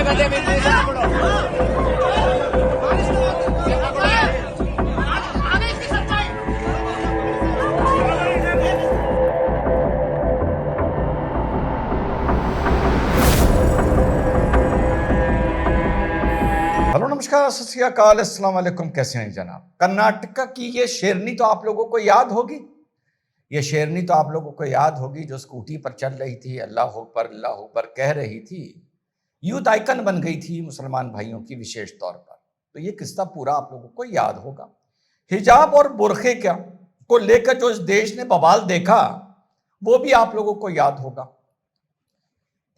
Hello नमस्कार सत श्री अकाल अस्सलाम वालेकुम। कैसे हैं जनाब? कर्नाटका की ये शेरनी तो आप लोगों को याद होगी। ये शेरनी तो आप लोगों को याद होगी जो स्कूटी पर चल रही थी, अल्लाह अकबर कह रही थी, यूथ आइकन बन गई थी मुसलमान भाइयों की विशेष तौर पर। तो ये किस्सा पूरा आप लोगों को याद होगा। हिजाब और बुरखे को लेकर जो इस देश ने बवाल देखा वो भी आप लोगों को याद होगा।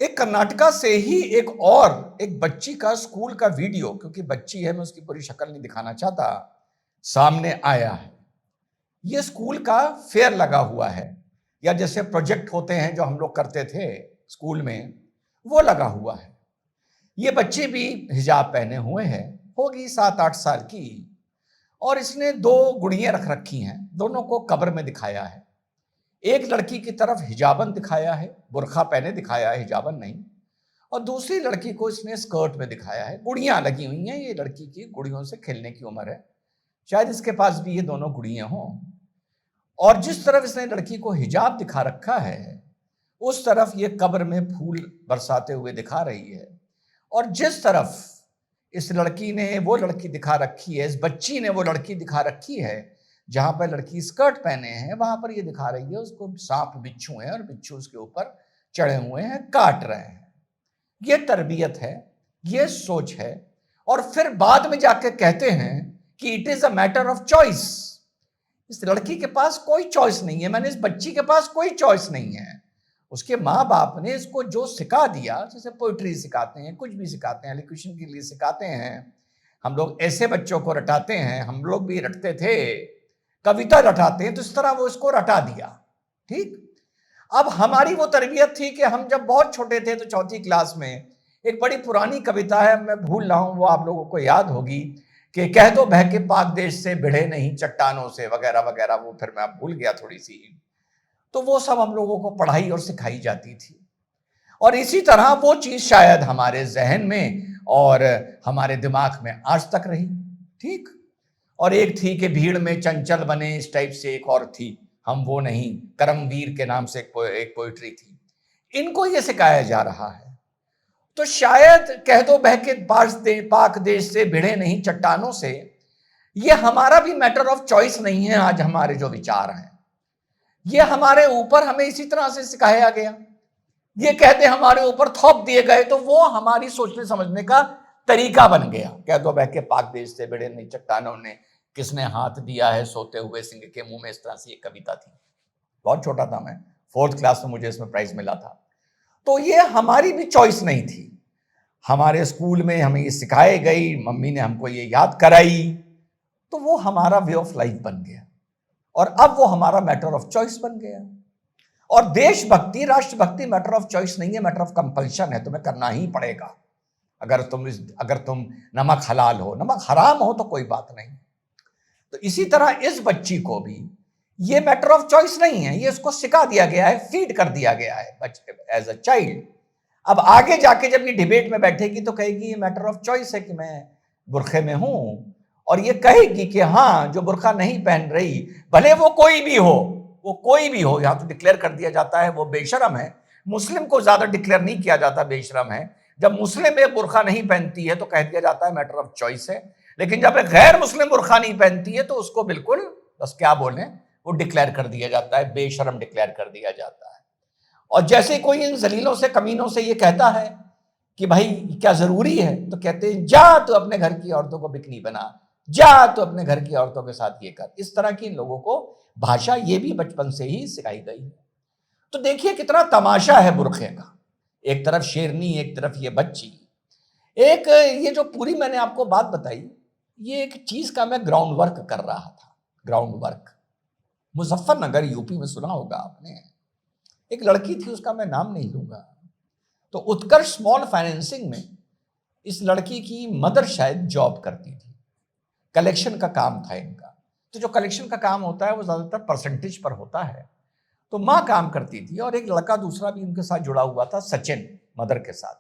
एक कर्नाटका से ही एक बच्ची का स्कूल का वीडियो, क्योंकि बच्ची है मैं उसकी पूरी शक्ल नहीं दिखाना चाहता, सामने आया है। ये स्कूल का फेयर लगा हुआ है, या जैसे प्रोजेक्ट होते हैं जो हम लोग करते थे स्कूल में, वो लगा हुआ है। ये बच्ची भी हिजाब पहने हुए है, होगी 7-8 साल की, और इसने 2 गुड़ियां रख रखी हैं, दोनों को कब्र में दिखाया है। एक लड़की की तरफ हिजाबन दिखाया है, बुरखा पहने दिखाया है, हिजाबन नहीं, और दूसरी लड़की को इसने स्कर्ट में दिखाया है। गुड़ियां लगी हुई हैं, ये लड़की की गुड़ियों से खेलने की उम्र है, शायद इसके पास भी ये दोनों गुड़ियां हों। और जिस तरफ इसने लड़की को हिजाब दिखा रखा है उस तरफ ये कब्र में फूल बरसाते हुए दिखा रही है। और जिस तरफ इस लड़की ने वो लड़की दिखा रखी है, इस बच्ची ने वो लड़की दिखा रखी है जहां पर लड़की स्कर्ट पहने हैं, वहां पर ये दिखा रही है उसको सांप बिच्छू हैं और बिच्छू उसके ऊपर चढ़े हुए हैं, काट रहे हैं। ये तरबियत है, ये सोच है। और फिर बाद में जाके कहते हैं कि it is a matter of choice. इस लड़की के पास कोई चॉइस नहीं है, मैंने इस बच्ची के पास कोई चॉइस नहीं है। उसके माँ बाप ने इसको जो सिखा दिया, जैसे पोइट्री सिखाते हैं, कुछ भी सिखाते हैं, एलिक्यूशन के लिए सिखाते हैं, हम लोग ऐसे बच्चों को रटाते हैं, हम लोग भी रटते थे, कविता रटाते हैं, तो इस तरह वो इसको रटा दिया। ठीक, अब हमारी वो तरबियत थी कि हम जब बहुत छोटे थे तो 4th क्लास में एक बड़ी पुरानी कविता है, मैं भूल रहा हूं, वो आप लोगों को याद होगी कि कह दो बह के पाक देश से भिड़े नहीं चट्टानों से, वगैरह वगैरह, वो फिर मैं भूल गया थोड़ी सी। तो वो सब हम लोगों को पढ़ाई और सिखाई जाती थी, और इसी तरह वो चीज शायद हमारे जहन में और हमारे दिमाग में आज तक रही। ठीक, और एक थी कि भीड़ में चंचल बने, इस टाइप से एक और थी, हम वो नहीं, करमवीर के नाम से एक पोइट्री थी। इनको ये सिखाया जा रहा है। तो शायद कह दो बह के पाक देश से भिड़े नहीं चट्टानों से, ये हमारा भी मैटर ऑफ चॉइस नहीं है। आज हमारे जो विचार हैं ये हमारे ऊपर हमें इसी तरह से सिखाया गया, ये कहते हमारे ऊपर थोप दिए गए, तो वो हमारी सोचने समझने का तरीका बन गया। कह दो बह के पाक देश से भिड़े नहीं चट्टानों ने, किसने हाथ दिया है सोते हुए सिंह के मुंह में, इस तरह से एक कविता थी। बहुत छोटा था मैं, 4th क्लास में मुझे इसमें प्राइज मिला था। तो ये हमारी भी चॉइस नहीं थी, हमारे स्कूल में हमें ये सिखाई गई, मम्मी ने हमको ये याद कराई, तो वो हमारा वे ऑफ लाइफ बन गया, और अब वो हमारा मैटर ऑफ चॉइस बन गया। और देशभक्ति, राष्ट्रभक्ति मैटर ऑफ चॉइस नहीं है, मैटर ऑफ कंपल्शन है, तुम्हें करना ही पड़ेगा। अगर तुम नमक हलाल हो, नमक हराम हो तो कोई बात नहीं। तो इसी तरह इस बच्ची को भी ये मैटर ऑफ चॉइस नहीं है, ये इसको सिखा दिया गया है, फीड कर दिया गया है एज अ चाइल्ड। अब आगे जाके जब ये डिबेट में बैठेगी तो कहेगी ये मैटर ऑफ चॉइस है कि मैं बुरखे में हूं, और ये कहेगी कि हाँ, जो बुरखा नहीं पहन रही, भले वो कोई भी हो, वो कोई भी हो, यहां तो डिक्लेयर कर दिया जाता है वो बेशरम है। मुस्लिम को ज्यादा डिक्लेयर नहीं किया जाता बेशरम है। जब मुस्लिम एक बुरखा नहीं पहनती है तो कह दिया जाता है मैटर ऑफ चॉइस है, लेकिन जब एक गैर मुस्लिम बुरखा नहीं पहनती है तो उसको बिल्कुल बस क्या बोले, वो डिक्लेयर कर दिया जाता है, बेशरम डिक्लेयर कर दिया जाता है। और जैसे कोई इन जलीलों से, कमीनों से ये कहता है कि भाई क्या जरूरी है, तो कहते हैं जा तो अपने घर की औरतों को बिकनी बना, जा तो अपने घर की औरतों के साथ ये कर। इस तरह की इन लोगों को भाषा ये भी बचपन से ही सिखाई गई है। तो देखिए कितना तमाशा है बुरखे का, एक तरफ शेरनी, एक तरफ ये बच्ची। एक ये जो पूरी मैंने आपको बात बताई, ये एक चीज का मैं ग्राउंड वर्क कर रहा था। ग्राउंड वर्क मुजफ्फरनगर यूपी में सुना होगा आपने, एक लड़की थी, उसका मैं नाम नहीं लूंगा। तो उत्कर्ष स्मॉल फाइनेंसिंग में इस लड़की की मदर शायद जॉब करती थी, कलेक्शन का काम था इनका। तो जो कलेक्शन का काम होता है वो ज्यादातर परसेंटेज पर होता है। तो माँ काम करती थी और एक लड़का दूसरा भी उनके साथ जुड़ा हुआ था, सचिन, मदर के साथ।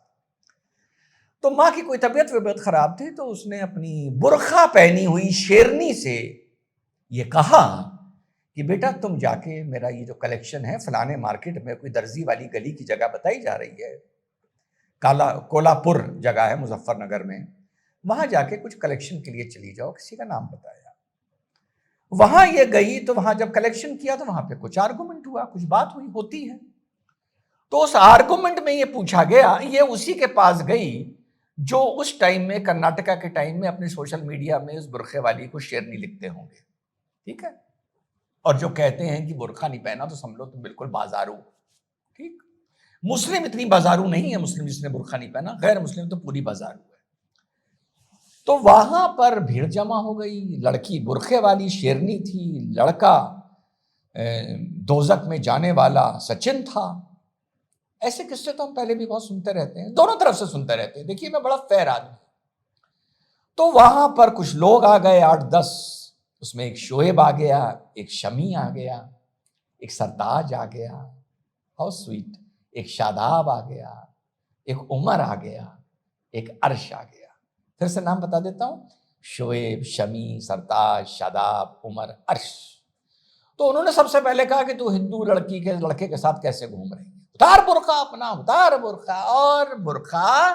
तो माँ की कोई तबीयत खराब थी, तो उसने अपनी बुर्खा पहनी हुई शेरनी से ये कहा कि बेटा तुम जाके मेरा ये जो कलेक्शन है फलाने मार्केट में, कोई दर्जी वाली गली की जगह बताई जा रही है, कोलापुर जगह है मुजफ्फरनगर में, वहां जाके कुछ कलेक्शन के लिए चली जाओ। किसी का नाम बताया। वहां ये गई तो वहां जब कलेक्शन किया तो वहां पे कुछ आर्गुमेंट हुआ, कुछ बात हुई, होती है। तो उस आर्गुमेंट में ये पूछा गया, ये उसी के पास गई जो उस टाइम में, कर्नाटका के टाइम में, अपने सोशल मीडिया में उस बुरखे वाली को शेरनी लिखते होंगे, ठीक है, और जो कहते हैं कि बुरखा नहीं पहना तो समझ लो तुम बिल्कुल बाजारू। ठीक, मुस्लिम इतनी बाजारू नहीं है, मुस्लिम जिसने बुरखा नहीं पहना, गैर मुस्लिम तो पूरी बाजारू है। तो वहां पर भीड़ जमा हो गई। लड़की बुरखे वाली शेरनी थी, लड़का दोजक में जाने वाला सचिन था। ऐसे किस्से तो हम पहले भी बहुत सुनते रहते हैं, दोनों तरफ से सुनते रहते हैं। देखिए मैं बड़ा फेयर आदमी। तो वहां पर कुछ लोग आ गए, 8-10, उसमें एक शोएब आ गया, एक शमी आ गया, एक सरताज आ गया, हाउ स्वीट, एक शादाब आ गया, एक उमर आ गया, एक अर्श आ गया। फिर से नाम बता देता हूं, शोएब, शमी, सरताज, शादाब, उमर, अर्श। तो उन्होंने सबसे पहले कहा कि तू हिंदू लड़के के साथ कैसे घूम रही है, उतार बुर्का अपना, उतार बुर्का। और बुर्का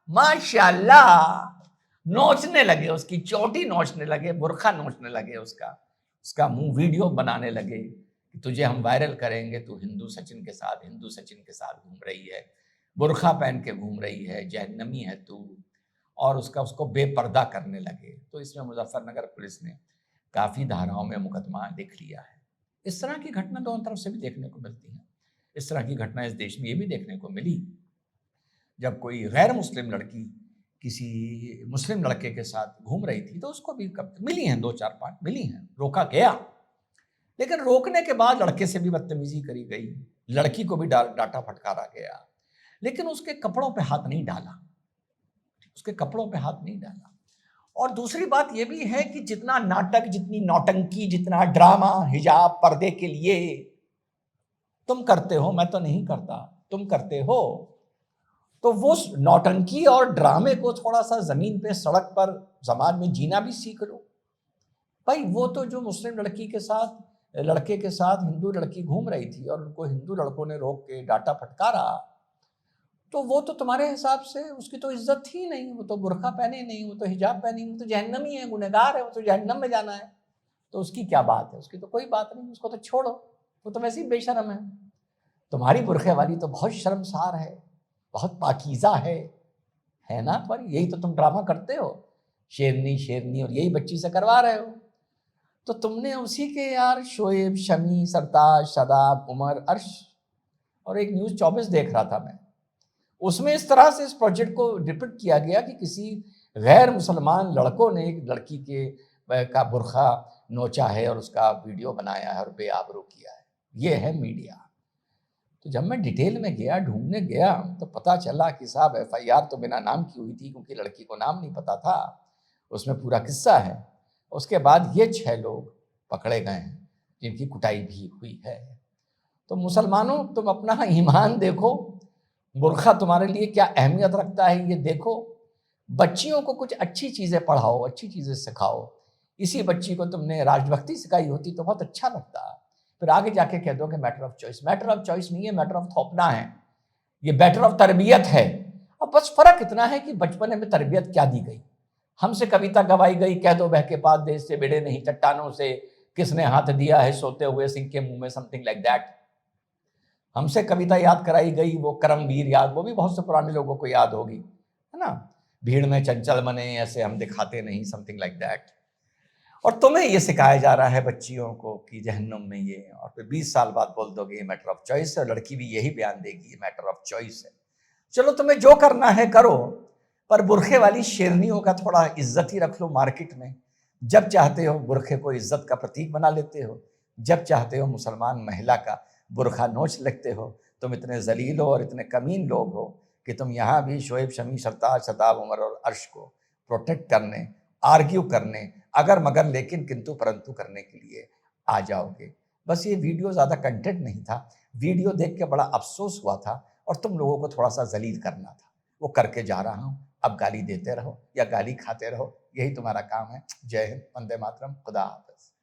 माशाल्लाह नोचने लगे, उसकी चोटी नोचने लगे, बुर्खा नोचने लगे, उसका मुंह वीडियो बनाने लगे कि तुझे हम वायरल करेंगे, तू हिंदू सचिन के साथ घूम रही है, बुर्खा पहन के घूम रही है, जहन्नमी है तू। और उसको बेपर्दा करने लगे। तो इसमें मुजफ्फरनगर पुलिस ने काफ़ी धाराओं में मुकदमा लिख लिया है। इस तरह की घटना दोनों तरफ से भी देखने को मिलती है। इस तरह की घटना इस देश में ये भी देखने को मिली जब कोई गैर मुस्लिम लड़की किसी मुस्लिम लड़के के साथ घूम रही थी, तो उसको भी मिली हैं 2-4-5 मिली हैं, रोका गया। लेकिन रोकने के बाद लड़के से भी बदतमीजी करी गई, लड़की को भी डांटा फटकारा गया, लेकिन उसके कपड़ों पे हाथ नहीं डाला, उसके कपड़ों पे हाथ नहीं डाला। और दूसरी बात यह भी है कि जितना नाटक, जितनी नौटंकी, जितना ड्रामा हिजाब पर्दे के लिए तुम करते हो, मैं तो नहीं करता, तुम करते हो, तो वो नौटंकी और ड्रामे को थोड़ा सा जमीन पे, सड़क पर, समाज में जीना भी सीख लो भाई। वो तो जो मुस्लिम लड़के के साथ हिंदू लड़की घूम रही थी और उनको हिंदू लड़कों ने रोक के डांटा फटकारा, तो वो तो तुम्हारे हिसाब से उसकी तो इज्जत ही नहीं, वो तो बुर्का पहने नहीं, वो तो हिजाब पहनी, वो तो जहन्नमी है, गुनहगार है, वो तो जहन्नम में जाना है। तो उसकी क्या बात है, उसकी तो कोई बात नहीं, उसको तो छोड़ो, वो तो वैसे ही बेशर्म है। तुम्हारी बुरखे वाली तो बहुत शर्मसार है, बहुत पाकीज़ा है ना तुम्हारी, यही तो तुम ड्रामा करते हो, शेरनी शेरनी, और यही बच्ची से करवा रहे हो। तो तुमने उसी के यार शोएब, शमी, सरताज, शादाब, उमर, अर्श, और एक न्यूज़ 24 देख रहा था मैं, उसमें इस तरह से इस प्रोजेक्ट को डिपिक्ट किया गया कि किसी गैर मुसलमान लड़कों ने एक लड़की का बुरखा नोचा है और उसका वीडियो बनाया है और बेआबरू किया है। ये है मीडिया। तो जब मैं डिटेल में गया, ढूंढने गया, तो पता चला कि साहब FIR तो बिना नाम की हुई थी, क्योंकि लड़की को नाम नहीं पता था, उसमें पूरा किस्सा है। उसके बाद ये 6 लोग पकड़े गए हैं जिनकी कुटाई भी हुई है। तो मुसलमानों, तुम अपना ईमान देखो, बुर्खा तुम्हारे लिए क्या अहमियत रखता है ये देखो। बच्चियों को कुछ अच्छी चीज़ें पढ़ाओ, अच्छी चीज़ें सिखाओ। इसी बच्ची को तुमने राजभक्ति सिखाई होती तो बहुत अच्छा लगता। फिर आगे जाके कह दो कि matter of choice. Matter of choice नहीं है, मैटर ऑफ थोपना है, ये मैटर ऑफ तरबियत है। अब बस फर्क इतना है कि बचपन में तरबियत क्या दी गई। हमसे कविता गवाई गई, कह दो बह के पास देश से बिड़े नहीं चट्टानों से, किसने हाथ दिया है सोते हुए सिंह के मुंह में, समथिंग लाइक दैट। हमसे कविता याद कराई गई, वो करमवीर याद, वो भी बहुत से पुराने लोगों को याद होगी, है ना, भीड़ में चंचल बने ऐसे हम दिखाते नहीं, समथिंग लाइक दैट। और तुम्हें ये सिखाया जा रहा है बच्चियों को कि जहन्नुम में ये, और फिर 20 साल बाद बोल दोगे ये मैटर ऑफ चॉइस है, और लड़की भी यही बयान देगी ये मैटर ऑफ चॉइस है। चलो तुम्हें जो करना है करो, पर बुरखे वाली शेरनियों का थोड़ा इज्जत ही रख लो मार्केट में। जब चाहते हो बुरखे को इज्जत का प्रतीक बना लेते हो, जब चाहते हो मुसलमान महिला का बुरखा नोच लगते हो। तुम इतने जलील हो और इतने कमीन लोग हो कि तुम यहाँ भी शोएब, शमी, सरताज, शताब, उमर और अर्श को प्रोटेक्ट करने, आर्ग्यू करने, अगर मगर लेकिन किंतु परंतु करने के लिए आ जाओगे। बस ये वीडियो ज़्यादा कंटेंट नहीं था, वीडियो देख के बड़ा अफसोस हुआ था और तुम लोगों को थोड़ा सा जलील करना था, वो करके जा रहा हूँ। अब गाली देते रहो या गाली खाते रहो, यही तुम्हारा काम है। जय हिंद, वंदे मातरम, खुदा हाफिज।